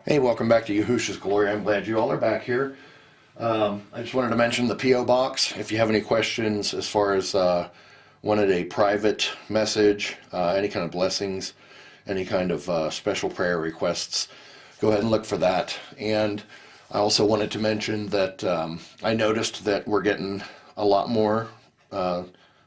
Hey, welcome back to Yehusha's Glory. I'm glad you all are back here. I just wanted to mention the P.O. Box. If you have any questions as far as wanted a private message, any kind of blessings, any kind of special prayer requests, go ahead and look for that. And I also wanted to mention that I noticed that we're getting a lot more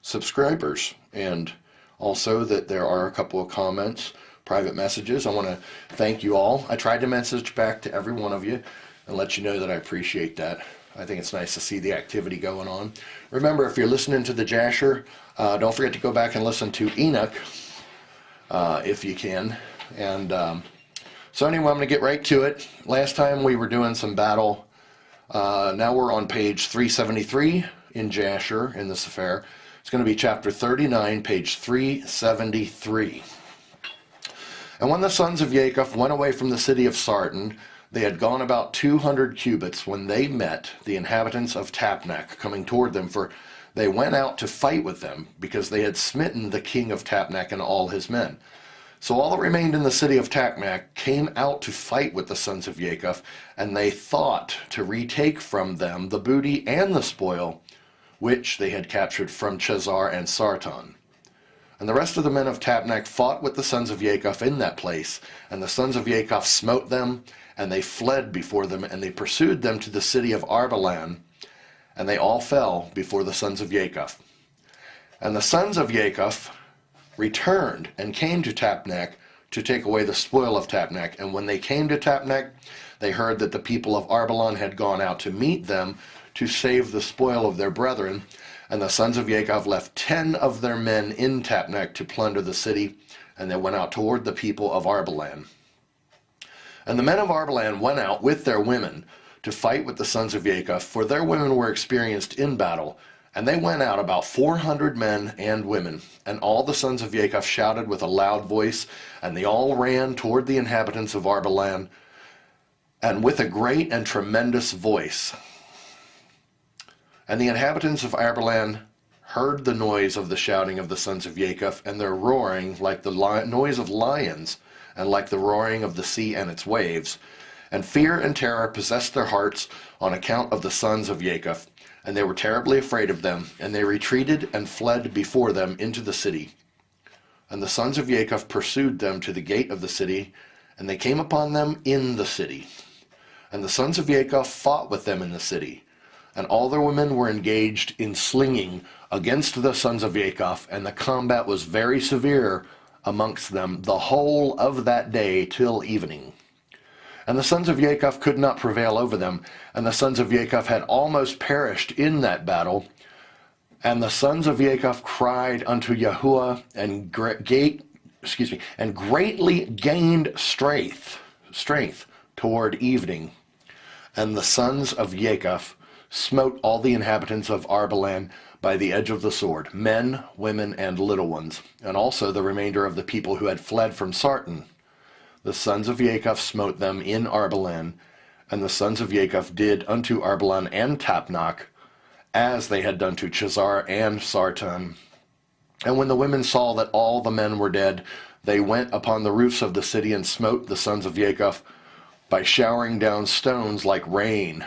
subscribers, and also that there are a couple of comments, private messages. I want to thank you all. I tried to message back to every one of you and let you know that I appreciate that. I think it's nice to see the activity going on. Remember, if you're listening to the Jasher, don't forget to go back and listen to Enoch if you can. And so anyway, I'm going to get right to it. Last time we were doing some battle. Now we're on page 373 in Jasher in the Sefer. It's going to be chapter 39, page 373. And when the sons of Jacob went away from the city of Sarton, they had gone about 200 cubits when they met the inhabitants of Tapneck coming toward them, for they went out to fight with them, because they had smitten the king of Tapneck and all his men. So all that remained in the city of Tapneck came out to fight with the sons of Jacob, and they thought to retake from them the booty and the spoil, which they had captured from Jasher and Sarton. And the rest of the men of Tapneck fought with the sons of Jacob in that place, and the sons of Jacob smote them, and they fled before them, and they pursued them to the city of Arbelon, and they all fell before the sons of Jacob. And the sons of Jacob returned and came to Tapneck to take away the spoil of Tapneck. And when they came to Tapneck, they heard that the people of Arbelon had gone out to meet them to save the spoil of their brethren. And the sons of Jacob left 10 of their men in Tapneck to plunder the city, and they went out toward the people of Arbelon. And the men of Arbelon went out with their women to fight with the sons of Jacob, for their women were experienced in battle. And they went out about 400 men and women. And all the sons of Jacob shouted with a loud voice, and they all ran toward the inhabitants of Arbelon, and with a great and tremendous voice. And the inhabitants of Arbelon heard the noise of the shouting of the sons of Jacob, and their roaring like the noise of lions, and like the roaring of the sea and its waves. And fear and terror possessed their hearts on account of the sons of Jacob, and they were terribly afraid of them, and they retreated and fled before them into the city. And the sons of Jacob pursued them to the gate of the city, and they came upon them in the city. And the sons of Jacob fought with them in the city. And all their women were engaged in slinging against the sons of Jacob, and the combat was very severe amongst them the whole of that day till evening. And the sons of Jacob could not prevail over them, and the sons of Jacob had almost perished in that battle. And the sons of Jacob cried unto Yehusha, and greatly gained strength toward evening. And the sons of Jacob smote all the inhabitants of Arbelon by the edge of the sword, men, women, and little ones, and also the remainder of the people who had fled from Sarton. The sons of Jacob smote them in Arbelon, and the sons of Jacob did unto Arbelon and Tapneck, as they had done to Jasher and Sarton. And when the women saw that all the men were dead, they went upon the roofs of the city and smote the sons of Jacob by showering down stones like rain.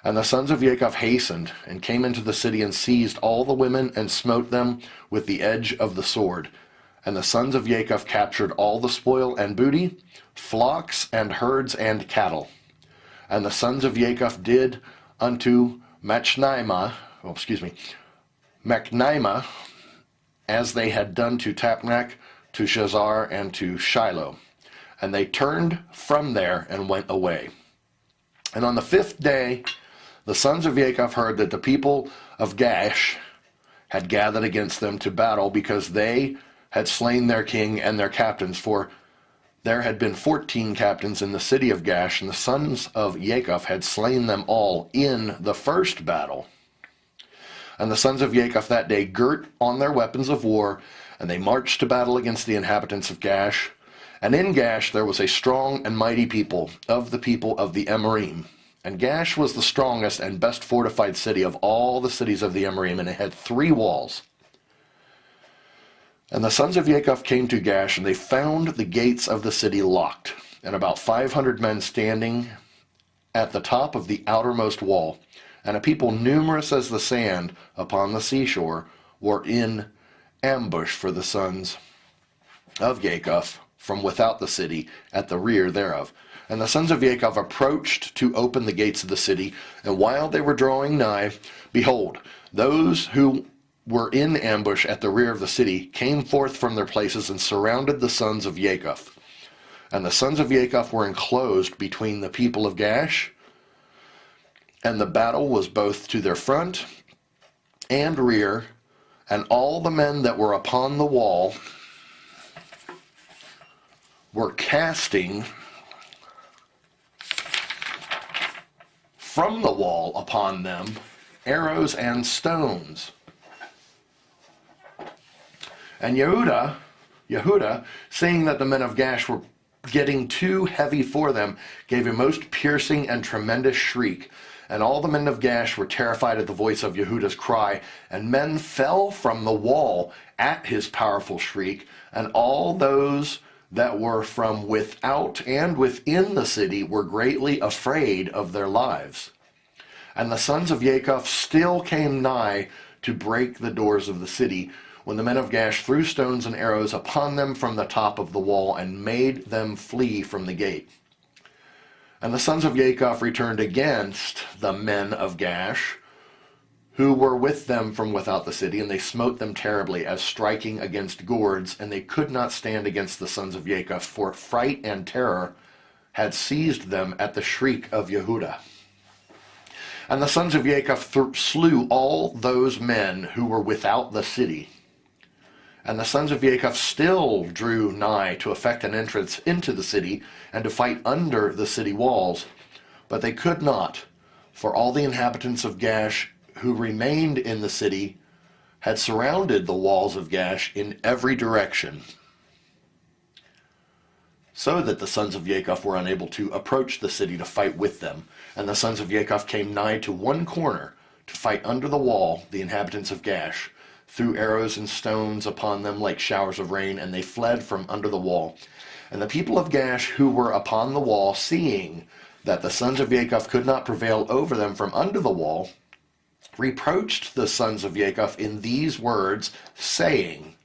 And the sons of Jacob hastened, and came into the city, and seized all the women, and smote them with the edge of the sword. And the sons of Jacob captured all the spoil and booty, flocks and herds and cattle. And the sons of Jacob did unto Machnima, as they had done to Tapneck, to Jasher, and to Shiloh. And they turned from there and went away. And on the 5th day, the sons of Jacob heard that the people of Gaash had gathered against them to battle, because they had slain their king and their captains, for there had been 14 captains in the city of Gaash, and the sons of Jacob had slain them all in the first battle. And the sons of Jacob that day girt on their weapons of war, and they marched to battle against the inhabitants of Gaash. And in Gaash there was a strong and mighty people of the Amorim. And Gaash was the strongest and best fortified city of all the cities of the Amorim, and it had 3 walls. And the sons of Jacob came to Gaash, and they found the gates of the city locked, and about 500 men standing at the top of the outermost wall, and a people numerous as the sand upon the seashore were in ambush for the sons of Jacob from without the city at the rear thereof. And the sons of Jacob approached to open the gates of the city, and while they were drawing nigh, behold, those who were in ambush at the rear of the city came forth from their places and surrounded the sons of Jacob. And the sons of Jacob were enclosed between the people of Gaash, and the battle was both to their front and rear, and all the men that were upon the wall were casting from the wall upon them arrows and stones. And Yehusha, seeing that the men of Gaash were getting too heavy for them, gave a most piercing and tremendous shriek. And all the men of Gaash were terrified at the voice of Yehusha's cry, and men fell from the wall at his powerful shriek, and all those that were from without and within the city were greatly afraid of their lives. And the sons of Jacob still came nigh to break the doors of the city, when the men of Gaash threw stones and arrows upon them from the top of the wall, and made them flee from the gate. And the sons of Jacob returned against the men of Gaash, who were with them from without the city, and they smote them terribly, as striking against gourds, and they could not stand against the sons of Jacob, for fright and terror had seized them at the shriek of Yehusha. And the sons of Jacob slew all those men who were without the city. And the sons of Jacob still drew nigh to effect an entrance into the city, and to fight under the city walls. But they could not, for all the inhabitants of Gaash who remained in the city had surrounded the walls of Gaash in every direction, so that the sons of Jacob were unable to approach the city to fight with them. And the sons of Jacob came nigh to one corner to fight under the wall, the inhabitants of Gaash, threw arrows and stones upon them like showers of rain, and they fled from under the wall. And the people of Gaash who were upon the wall, seeing that the sons of Jacob could not prevail over them from under the wall, reproached the sons of Jacob in these words, saying,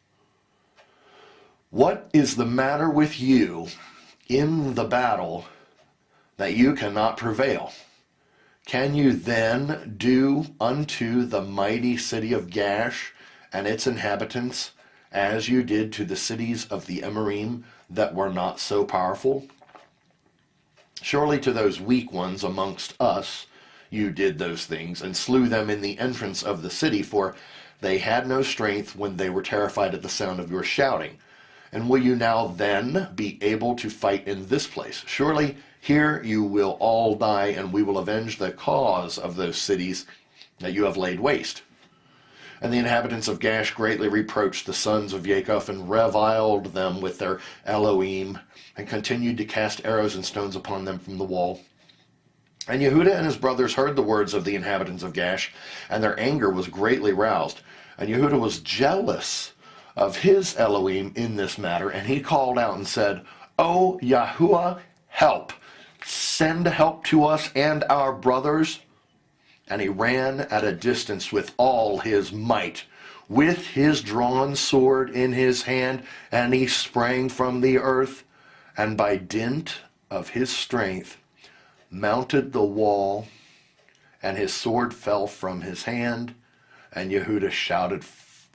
What is the matter with you in the battle, that you cannot prevail? Can you then do unto the mighty city of Gaash and its inhabitants as you did to the cities of the Emorym that were not so powerful? Surely to those weak ones amongst us you did those things, and slew them in the entrance of the city, for they had no strength when they were terrified at the sound of your shouting. And will you now then be able to fight in this place? Surely here you will all die, and we will avenge the cause of those cities that you have laid waste. And the inhabitants of Gaash greatly reproached the sons of Jacob, and reviled them with their Elohim, and continued to cast arrows and stones upon them from the wall. And Yehusha and his brothers heard the words of the inhabitants of Gaash, and their anger was greatly roused. And Yehusha was jealous of his Elohim in this matter, and he called out and said, O Yahuwah, help! Send help to us and our brothers. And he ran at a distance with all his might, with his drawn sword in his hand, and he sprang from the earth, and by dint of his strength mounted the wall, and his sword fell from his hand. And Yehusha shouted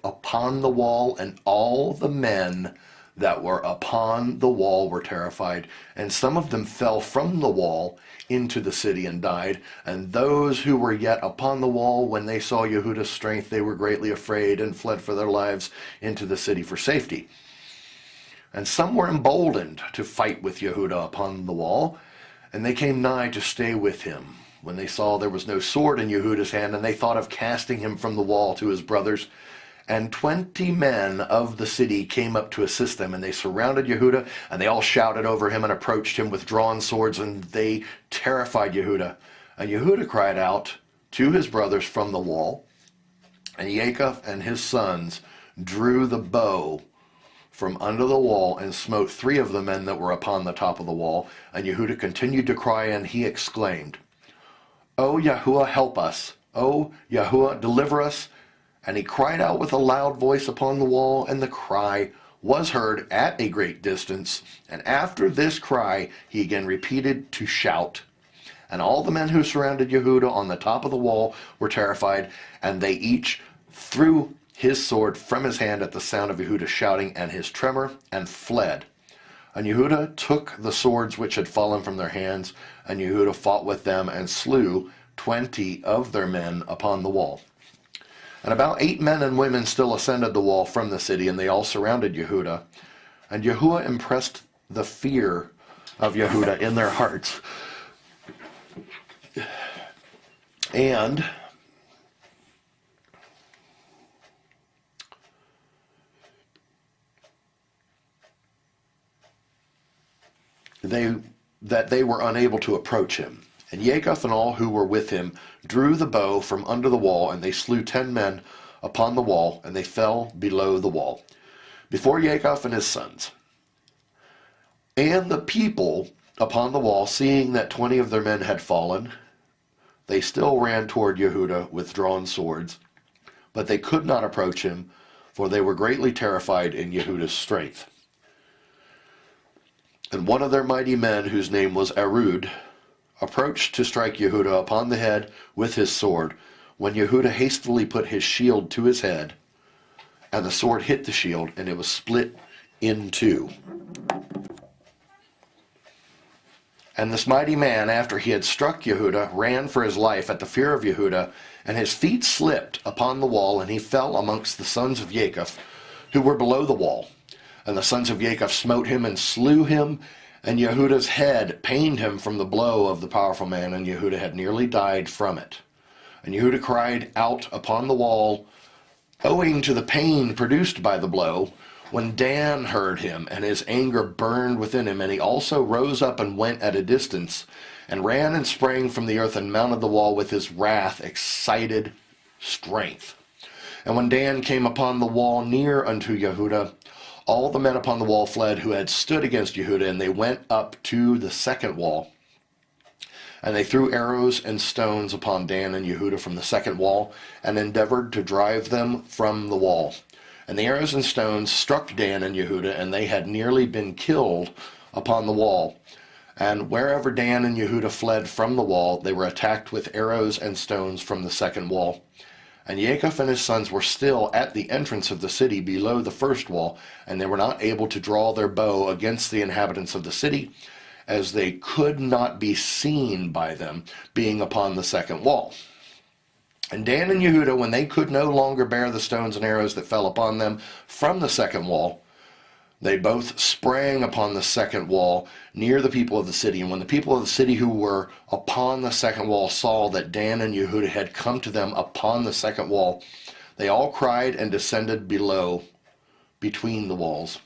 upon the wall, and all the men that were upon the wall were terrified, and some of them fell from the wall into the city and died. And those who were yet upon the wall, when they saw Yehusha's strength, they were greatly afraid, and fled for their lives into the city for safety. And some were emboldened to fight with Yehusha upon the wall, and they came nigh to stay with him, when they saw there was no sword in Yehusha's hand, and they thought of casting him from the wall to his brothers. And 20 men of the city came up to assist them, and they surrounded Yehusha, and they all shouted over him and approached him with drawn swords, and they terrified Yehusha. And Yehusha cried out to his brothers from the wall, and Jacob and his sons drew the bow from under the wall and smote 3 of the men that were upon the top of the wall. And Yehusha continued to cry, and he exclaimed, O Yahuwah, help us. O Yahuwah, deliver us. And he cried out with a loud voice upon the wall, and the cry was heard at a great distance. And after this cry, he again repeated to shout. And all the men who surrounded Yehusha on the top of the wall were terrified, and they each threw his sword from his hand at the sound of Yehusha shouting and his tremor, and fled. And Yehusha took the swords which had fallen from their hands, and Yehusha fought with them, and slew 20 of their men upon the wall. And about 8 men and women still ascended the wall from the city, and they all surrounded Yehusha. And Yahuwah impressed the fear of Yehusha in their hearts. And they were unable to approach him. And Jacob and all who were with him drew the bow from under the wall, and they slew 10 men upon the wall, and they fell below the wall, before Jacob and his sons. And the people upon the wall, seeing that 20 of their men had fallen, they still ran toward Yehusha with drawn swords, but they could not approach him, for they were greatly terrified in Yehudah's strength. And one of their mighty men, whose name was Arud, approached to strike Yehusha upon the head with his sword, when Yehusha hastily put his shield to his head, and the sword hit the shield, and it was split in 2. And this mighty man, after he had struck Yehusha, ran for his life at the fear of Yehusha, and his feet slipped upon the wall, and he fell amongst the sons of Jacob, who were below the wall. And the sons of Jacob smote him and slew him, and Yehudah's head pained him from the blow of the powerful man, and Yehusha had nearly died from it. And Yehusha cried out upon the wall, owing to the pain produced by the blow, when Dan heard him, and his anger burned within him, and he also rose up and went at a distance, and ran and sprang from the earth, and mounted the wall with his wrath excited strength. And when Dan came upon the wall near unto Yehusha, all the men upon the wall fled who had stood against Yehusha, and they went up to the second wall. And they threw arrows and stones upon Dan and Yehusha from the second wall, and endeavored to drive them from the wall. And the arrows and stones struck Dan and Yehusha, and they had nearly been killed upon the wall. And wherever Dan and Yehusha fled from the wall, they were attacked with arrows and stones from the second wall. And Jacob and his sons were still at the entrance of the city below the first wall, and they were not able to draw their bow against the inhabitants of the city, as they could not be seen by them, being upon the second wall. And Dan and Yehusha, when they could no longer bear the stones and arrows that fell upon them from the second wall, they both sprang upon the second wall near the people of the city. And when the people of the city who were upon the second wall saw that Dan and Yehusha had come to them upon the second wall, they all cried and descended below between the walls.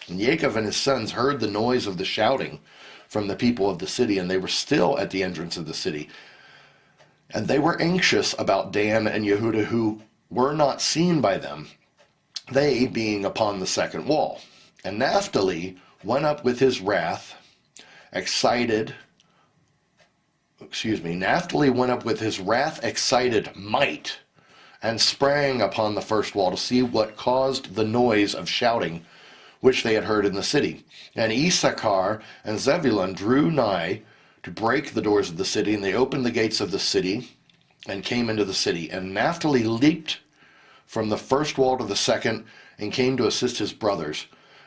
And Jacob and his sons heard the noise of the shouting from the people of the city, and they were still at the entrance of the city. And they were anxious about Dan and Yehusha, who were not seen by them, they being upon the second wall. And Naphtali went up with his wrath excited might, and sprang upon the first wall to see what caused the noise of shouting which they had heard in the city. And Issachar and Zebulun drew nigh to break the doors of the city, and they opened the gates of the city and came into the city. And Naphtali leaped from the first wall to the second, and came to assist his brothers.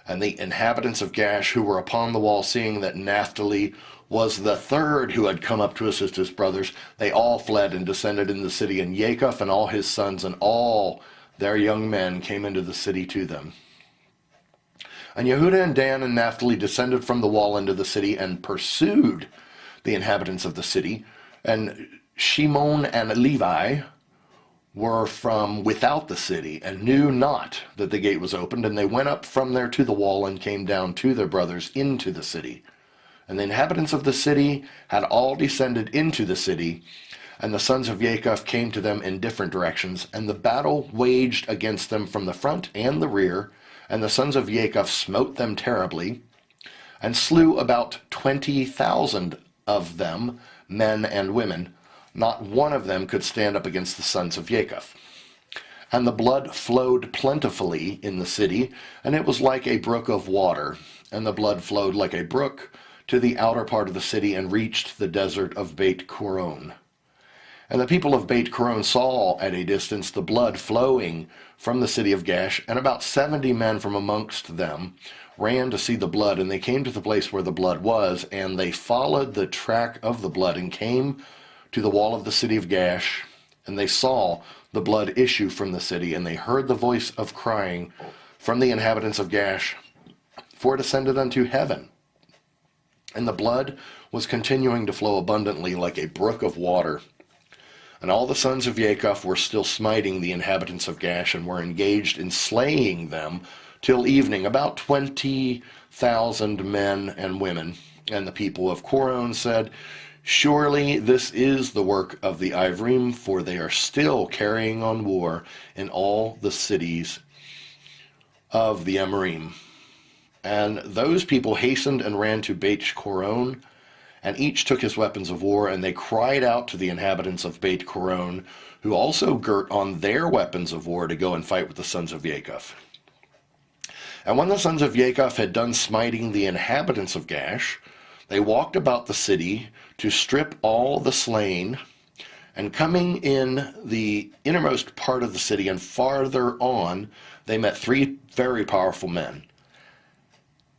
And the inhabitants of Gaash, who were upon the wall, seeing that Naphtali was the third who had come up to assist his brothers, they all fled and descended into the city. And Jacob and all his sons and all their young men came into the city to them. And Yehusha and Dan and Naphtali descended from the wall into the city, and pursued the inhabitants of the city. And Shimon and Levi were from without the city, and knew not that the gate was opened, and they went up from there to the wall, and came down to their brothers into the city. And the inhabitants of the city had all descended into the city, and the sons of Jacob came to them in different directions, and the battle waged against them from the front and the rear, And the sons of Jacob smote them terribly, and slew about 20,000 of them, men and women. Not one of them could stand up against the sons of Jacob. And the blood flowed plentifully in the city, and it was like a brook of water. And the blood flowed like a brook to the outer part of the city, and reached the desert of Beth-horon. And the people of Beth-horon saw at a distance the blood flowing from the city of Gaash, and about 70 men from amongst them ran to see the blood, and they came to the place where the blood was, and they followed the track of the blood, and came to the wall of the city of Gaash, and they saw the blood issue from the city, and they heard the voice of crying from the inhabitants of Gaash, for it ascended unto heaven. And the blood was continuing to flow abundantly like a brook of water. And all the sons of Jacob were still smiting the inhabitants of Gaash, and were engaged in slaying them till evening, about 20,000 men and women. And the people of Coron said, Surely this is the work of the Ivrim, for they are still carrying on war in all the cities of the Amorim. And those people hastened and ran to Beth-horon, and each took his weapons of war, and they cried out to the inhabitants of Beth-horon, who also girt on their weapons of war to go and fight with the sons of Jacob. And when the sons of Jacob had done smiting the inhabitants of Gaash, they walked about the city to strip all the slain, and coming in the innermost part of the city and farther on, they met 3 very powerful men.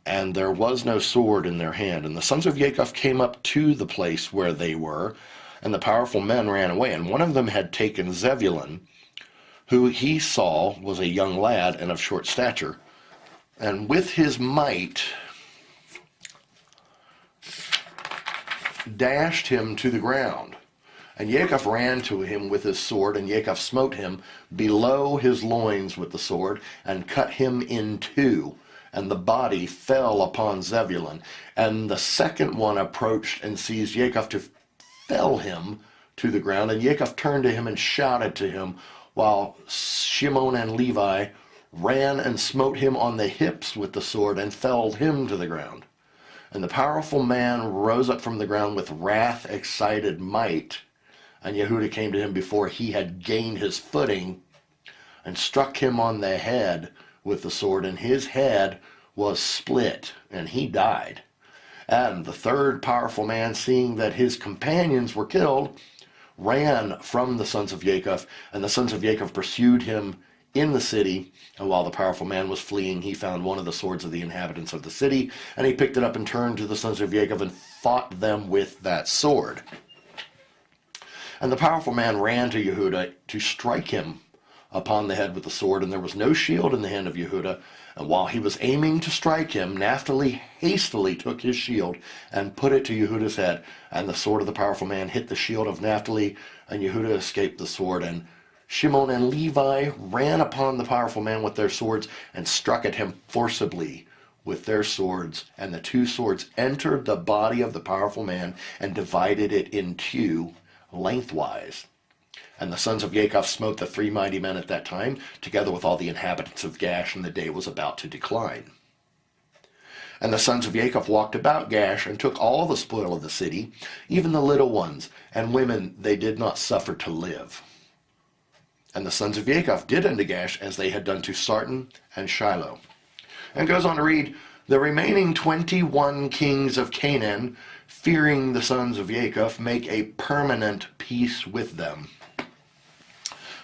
And there was no sword in their hand. And the sons of Jacob came up to the place where they were, and the powerful men ran away. And one of them had taken Zebulun, who he saw was a young lad and of short stature, and with his might dashed him to the ground. And Jacob ran to him with his sword, and Jacob smote him below his loins with the sword, and cut him in two. And the body fell upon Zebulun. And the second one approached and seized Jacob to fell him to the ground. And Jacob turned to him and shouted to him, while Shimon and Levi ran and smote him on the hips with the sword, and felled him to the ground. And the powerful man rose up from the ground with wrath-excited might. And Yehusha came to him before he had gained his footing, and struck him on the head with the sword, and his head was split, and he died. And the third powerful man, seeing that his companions were killed, ran from the sons of Jacob, and the sons of Jacob pursued him in the city. And while the powerful man was fleeing, he found one of the swords of the inhabitants of the city, and he picked it up and turned to the sons of Jacob and fought them with that sword. And the powerful man ran to Yehusha to strike him upon the head with the sword, and there was no shield in the hand of Yehusha. And while he was aiming to strike him, Naphtali hastily took his shield and put it to Yehusha's head, and the sword of the powerful man hit the shield of Naphtali, and Yehusha escaped the sword. And Shimon and Levi ran upon the powerful man with their swords, and struck at him forcibly with their swords. And the two swords entered the body of the powerful man, and divided it in two lengthwise. And the sons of Jacob smote the 3 mighty men at that time, together with all the inhabitants of Gaash, and the day was about to decline. And the sons of Jacob walked about Gaash, and took all the spoil of the city, even the little ones, and women they did not suffer to live. And the sons of Jacob did unto Gaash as they had done to Sarton and Shiloh. And goes on to read, the remaining 21 kings of Canaan, fearing the sons of Jacob, make a permanent peace with them.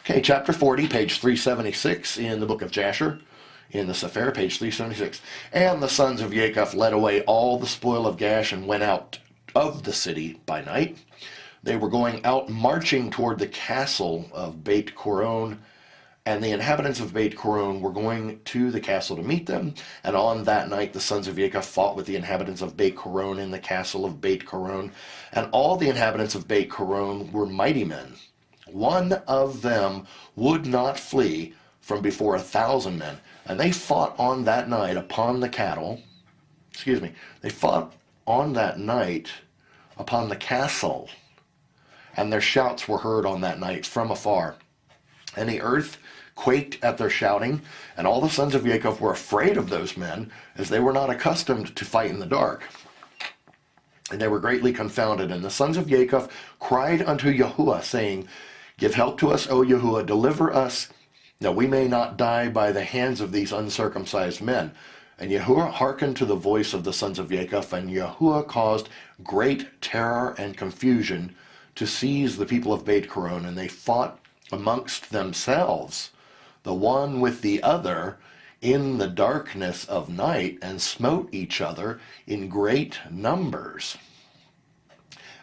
Okay, chapter 40, page 376 in the book of Jasher, in the Sefer, page 376. And the sons of Jacob led away all the spoil of Gaash, and went out of the city by night. They were going out marching toward the castle of Beth-horon, and the inhabitants of Beth-horon were going to the castle to meet them. And on that night the sons of Jacob fought with the inhabitants of Beth-horon in the castle of Beth-horon. And all the inhabitants of Beth-horon were mighty men. One of them would not flee from before 1,000 men. And they fought on that night upon the cattle. They fought on that night upon the castle. And their shouts were heard on that night from afar. And the earth quaked at their shouting, and all the sons of Jacob were afraid of those men, as they were not accustomed to fight in the dark. And they were greatly confounded. And the sons of Jacob cried unto Yehusha, saying, Give help to us, O Yehusha, deliver us, that we may not die by the hands of these uncircumcised men. And Yehusha hearkened to the voice of the sons of Jacob, and Yehusha caused great terror and confusion to seize the people of Beth-horon, and they fought amongst themselves, the one with the other, in the darkness of night, and smote each other in great numbers.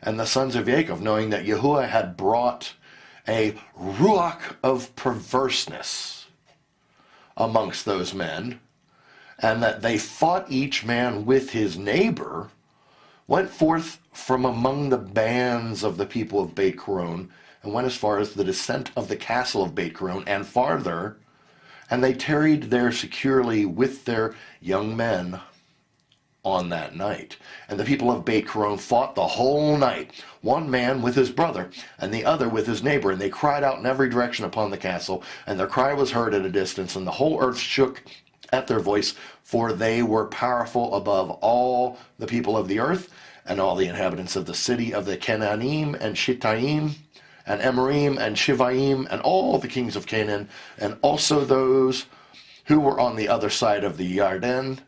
And the sons of Jacob, knowing that Yehusha had brought a ruach of perverseness amongst those men, and that they fought each man with his neighbor, went forth from among the bands of the people of Beth-horon, and went as far as the descent of the castle of Beth-horon, and farther, and they tarried there securely with their young men on that night. And the people of Beth-horon fought the whole night, one man with his brother, and the other with his neighbor. And they cried out in every direction upon the castle, and their cry was heard at a distance, and the whole earth shook at their voice, for they were powerful above all the people of the earth, and all the inhabitants of the city of the Canaanim and Shittim, and Amorim, and Shivaim, and all the kings of Canaan, and also those who were on the other side of the Jordan,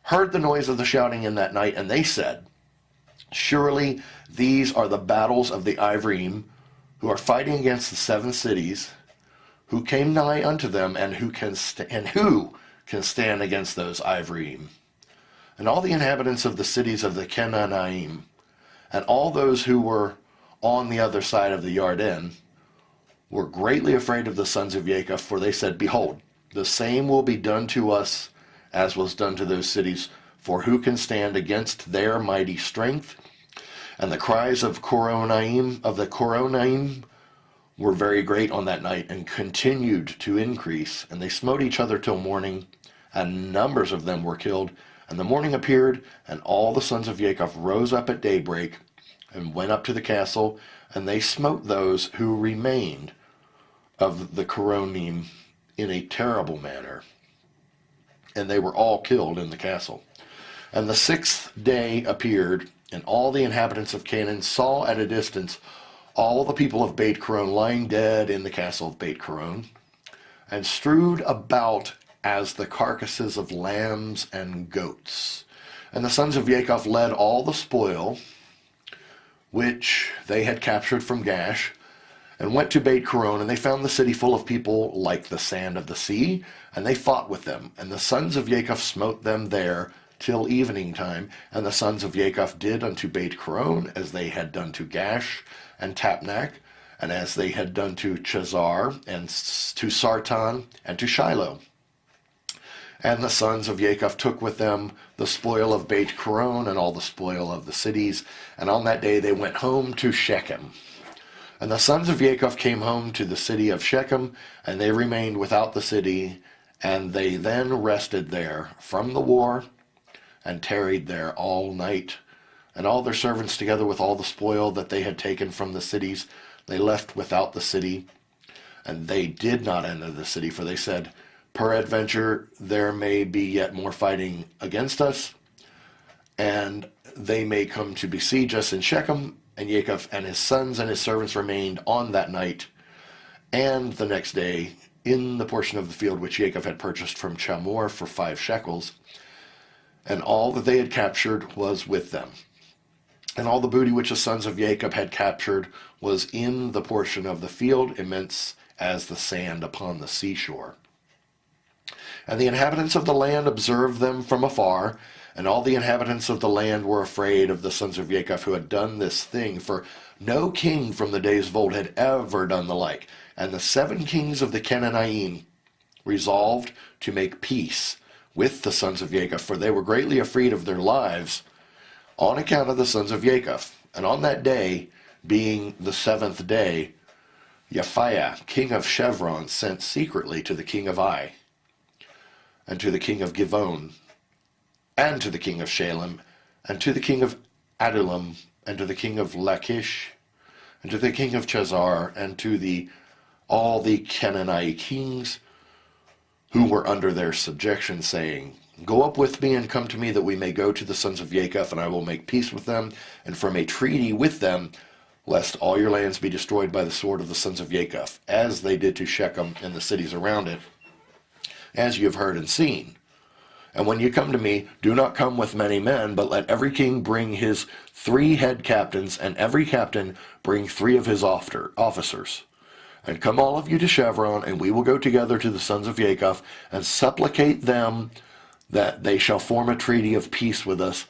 heard the noise of the shouting in that night, and they said, Surely these are the battles of the Ivrim, who are fighting against the 7 cities, who came nigh unto them, and who can stand against those Ivrim. And all the inhabitants of the cities of the Canaanaim, and all those who were on the other side of the Jordan, were greatly afraid of the sons of Jacob, for they said, Behold, the same will be done to us as was done to those cities, for who can stand against their mighty strength? And the cries of the Coronaim were very great on that night, and continued to increase, and they smote each other till morning, and numbers of them were killed. And the morning appeared, and all the sons of Jacob rose up at daybreak, and went up to the castle, and they smote those who remained of the Coronim in a terrible manner, and they were all killed in the castle. And the 6th day appeared, and all the inhabitants of Canaan saw at a distance all the people of Beth-horon lying dead in the castle of Beth-horon, and strewed about as the carcasses of lambs and goats. And the sons of Jacob led all the spoil which they had captured from Gaash, and went to Beth-horon, and they found the city full of people like the sand of the sea, and they fought with them. And the sons of Jacob smote them there till evening time. And the sons of Jacob did unto Beth-horon as they had done to Gaash and Tapneck, and as they had done to Jasher, and to Sartan, and to Shiloh. And the sons of Jacob took with them the spoil of Beth-horon, and all the spoil of the cities. And on that day they went home to Shechem. And the sons of Jacob came home to the city of Shechem, and they remained without the city. And they then rested there from the war, and tarried there all night. And all their servants, together with all the spoil that they had taken from the cities, they left without the city. And they did not enter the city, for they said, Peradventure there may be yet more fighting against us, and they may come to besiege us in Shechem. And Jacob and his sons and his servants remained on that night and the next day in the portion of the field which Jacob had purchased from Chamor for 5 shekels. And all that they had captured was with them. And all the booty which the sons of Jacob had captured was in the portion of the field, immense as the sand upon the seashore. And the inhabitants of the land observed them from afar, and all the inhabitants of the land were afraid of the sons of Jacob who had done this thing, for no king from the days of old had ever done the like. And the 7 kings of the Canaanaim resolved to make peace with the sons of Jacob, for they were greatly afraid of their lives on account of the sons of Jacob. And on that day, being the 7th day, Yehusha, king of Chevron, sent secretly to the king of Ai, and to the king of Givon, and to the king of Shalem, and to the king of Adullam, and to the king of Lachish, and to the king of Chazar, and to all the Canaanite kings who were under their subjection, saying, Go up with me and come to me, that we may go to the sons of Jacob, and I will make peace with them, and from a treaty with them, lest all your lands be destroyed by the sword of the sons of Jacob, as they did to Shechem and the cities around it, as you have heard and seen. And when you come to me, do not come with many men, but let every king bring his 3 head captains, and every captain bring 3 of his officers. And come all of you to Chevron, and we will go together to the sons of Jacob, and supplicate them that they shall form a treaty of peace with us.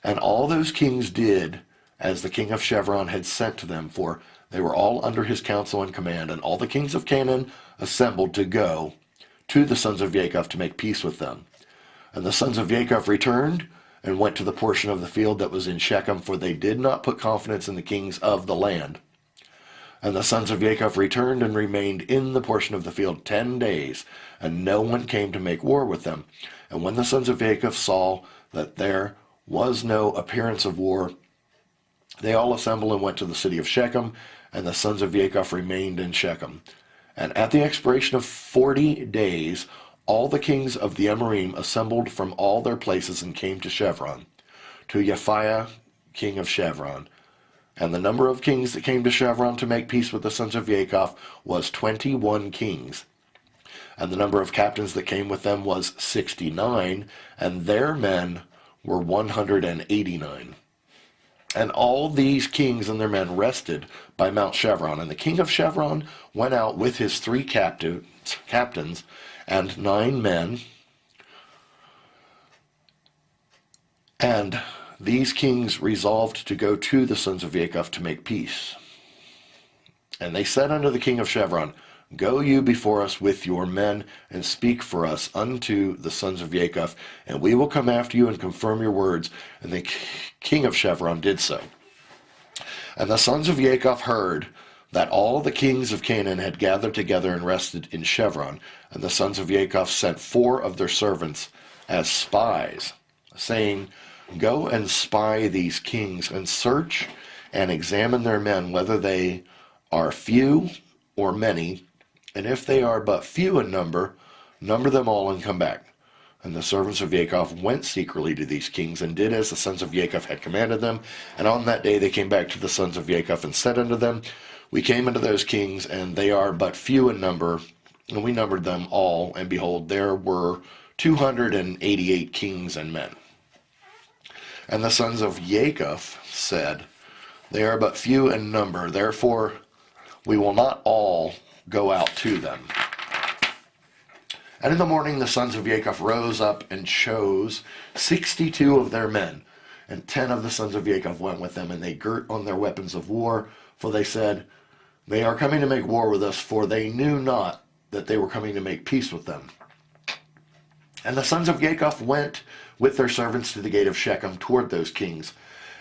And all those kings did as the king of Chevron had sent to them, for they were all under his counsel and command. And all the kings of Canaan assembled to go to the sons of Jacob to make peace with them. And the sons of Jacob returned and went to the portion of the field that was in Shechem, for they did not put confidence in the kings of the land. And the sons of Jacob returned and remained in the portion of the field 10 days, and no one came to make war with them. And when the sons of Jacob saw that there was no appearance of war, they all assembled and went to the city of Shechem, and the sons of Jacob remained in Shechem. And at the expiration of 40 days, all the kings of the Amorim assembled from all their places and came to Chevron, to Yehusha, king of Chevron. And the number of kings that came to Chevron to make peace with the sons of Jacob was 21 kings. And the number of captains that came with them was 69, and their men were 189. And all these kings and their men rested by Mount Chevron. And the king of Chevron went out with his 3 captains and 9 men. And these kings resolved to go to the sons of Jacob to make peace. And they said unto the king of Chevron, Go you before us with your men, and speak for us unto the sons of Jacob, and we will come after you and confirm your words. And the king of Chevron did so. And the sons of Jacob heard that all the kings of Canaan had gathered together and rested in Chevron. And the sons of Jacob sent 4 of their servants as spies, saying, Go and spy these kings, and search and examine their men, whether they are few or many. And if they are but few in number, number them all and come back. And the servants of Jacob went secretly to these kings, and did as the sons of Jacob had commanded them. And on that day they came back to the sons of Jacob, and said unto them, We came unto those kings, and they are but few in number. And we numbered them all, and behold, there were 288 kings and men. And the sons of Jacob said, They are but few in number, therefore we will not all go out to them. And in the morning the sons of Jacob rose up and chose 62 of their men, and 10 of the sons of Jacob went with them, and they girt on their weapons of war, for they said, They are coming to make war with us, for they knew not that they were coming to make peace with them. And the sons of Jacob went with their servants to the gate of Shechem toward those kings,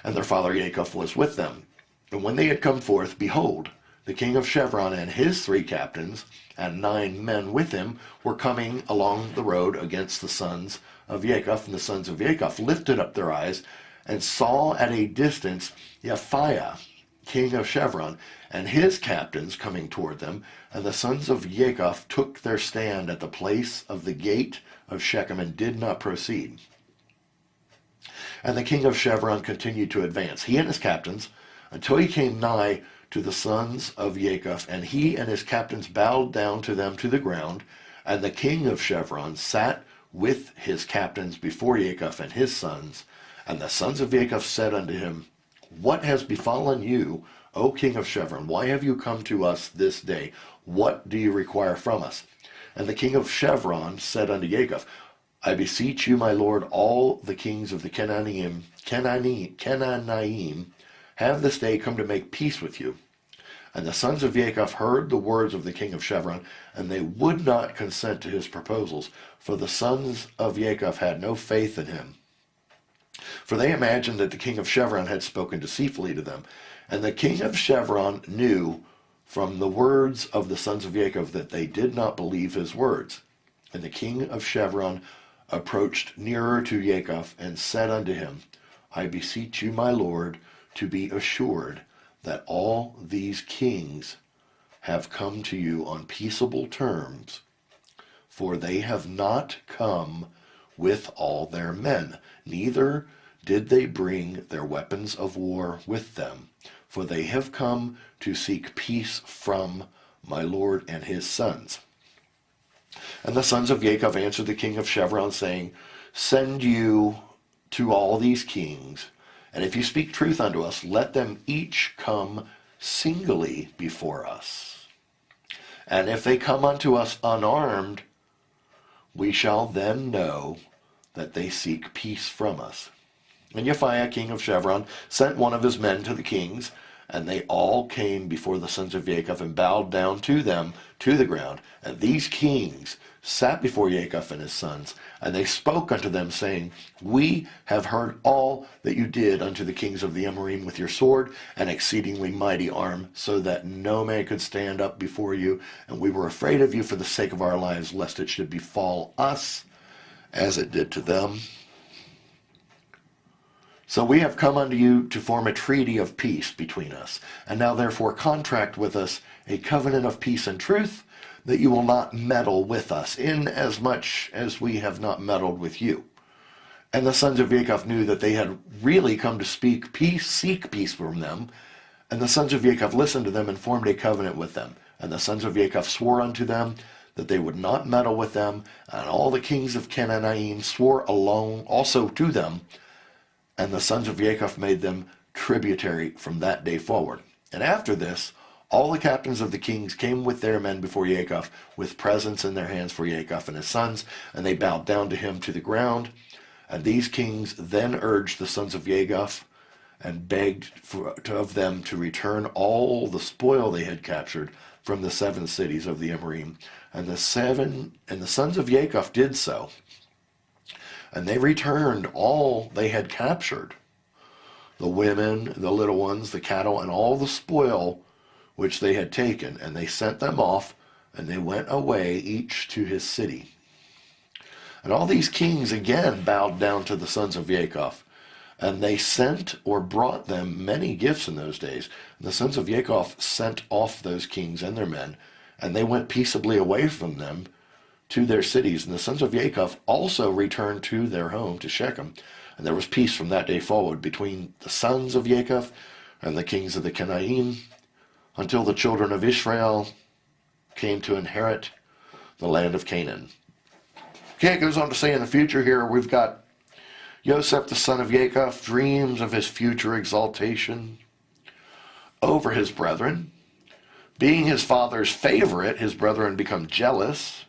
and their father Jacob was with them. And when they had come forth, behold, the king of Chevron and his 3 captains and 9 men with him were coming along the road against the sons of Jacob. And the sons of Jacob lifted up their eyes and saw at a distance Yehusha, king of Chevron, and his captains coming toward them. And the sons of Jacob took their stand at the place of the gate of Shechem, and did not proceed. And the king of Chevron continued to advance, he and his captains, until he came nigh to the sons of Jacob, and he and his captains bowed down to them to the ground. And the king of Chevron sat with his captains before Jacob and his sons. And the sons of Jacob said unto him, What has befallen you, O king of Chevron? Why have you come to us this day? What do you require from us? And the king of Chevron said unto Jacob, I beseech you, my lord, all the kings of the Canaanite have this day come to make peace with you. And the sons of Jacob heard the words of the king of Chevron, and they would not consent to his proposals, for the sons of Jacob had no faith in him. For they imagined that the king of Chevron had spoken deceitfully to them. And the king of Chevron knew from the words of the sons of Jacob that they did not believe his words. And the king of Chevron approached nearer to Jacob, and said unto him, I beseech you, my lord, to be assured that all these kings have come to you on peaceable terms, for they have not come with all their men, neither did they bring their weapons of war with them, for they have come to seek peace from my lord and his sons. And the sons of Jacob answered the king of Chevron, saying, Send you to all these kings, and if you speak truth unto us, let them each come singly before us. And if they come unto us unarmed, we shall then know that they seek peace from us. And Yehusha, king of Chevron, sent one of his men to the kings, and they all came before the sons of Jacob and bowed down to them to the ground. And these kings sat before Jacob and his sons, and they spoke unto them, saying, We have heard all that you did unto the kings of the Amorim with your sword and exceedingly mighty arm, so that no man could stand up before you. And we were afraid of you for the sake of our lives, lest it should befall us as it did to them. So we have come unto you to form a treaty of peace between us. And now therefore contract with us a covenant of peace and truth, that you will not meddle with us, inasmuch as we have not meddled with you. And the sons of Jacob knew that they had really come to seek peace from them. And the sons of Jacob listened to them and formed a covenant with them. And the sons of Jacob swore unto them that they would not meddle with them. And all the kings of Canaanite swore alone also to them. And the sons of Jacob made them tributary from that day forward. And after this, all the captains of the kings came with their men before Jacob, with presents in their hands for Jacob and his sons, and they bowed down to him to the ground. And these kings then urged the sons of Jacob, and begged of them to return all the spoil they had captured from the 7 cities of the Amorim. And the sons of Jacob did so. And they returned all they had captured, the women, the little ones, the cattle, and all the spoil which they had taken. And they sent them off, and they went away, each to his city. And all these kings again bowed down to the sons of Jacob. And they sent or brought them many gifts in those days. And the sons of Jacob sent off those kings and their men, and they went peaceably away from them to their cities. And the sons of Jacob also returned to their home, to Shechem. And there was peace from that day forward between the sons of Jacob and the kings of the Canaanite, until the children of Israel came to inherit the land of Canaan. Okay, it goes on to say in the future here, we've got Joseph, the son of Jacob, dreams of his future exaltation over his brethren. Being his father's favorite, his brethren become jealous.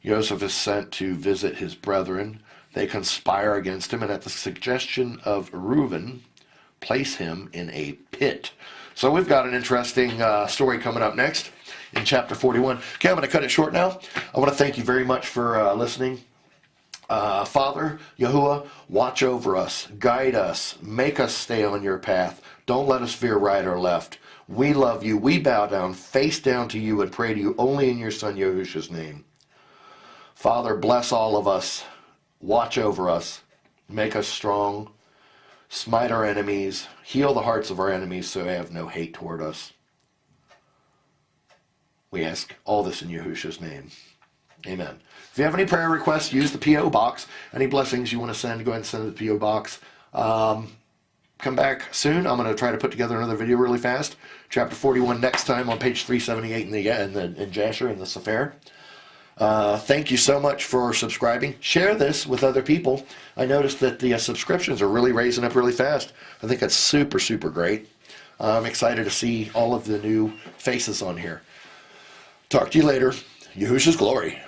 Joseph is sent to visit his brethren. They conspire against him, and at the suggestion of Reuben, place him in a pit. So we've got an interesting story coming up next in chapter 41. Okay, I'm going to cut it short now. I want to thank you very much for listening. Father, Yahuwah, watch over us, guide us, make us stay on your path. Don't let us veer right or left. We love you. We bow down, face down to you, and pray to you only in your Son Yehusha's name. Father, bless all of us. Watch over us. Make us strong. Smite our enemies. Heal the hearts of our enemies so they have no hate toward us. We ask all this in Yehusha's name. Amen. If you have any prayer requests, use the P.O. box. Any blessings you want to send, go ahead and send to the P.O. box. Come back soon. I'm going to try to put together another video really fast. Chapter 41 next time on page 378 in Jasher in the Sefer. Thank you so much for subscribing. Share this with other people. I noticed that the subscriptions are really raising up really fast. I think that's super, super great. I'm excited to see all of the new faces on here. Talk to you later. Yehusha's glory.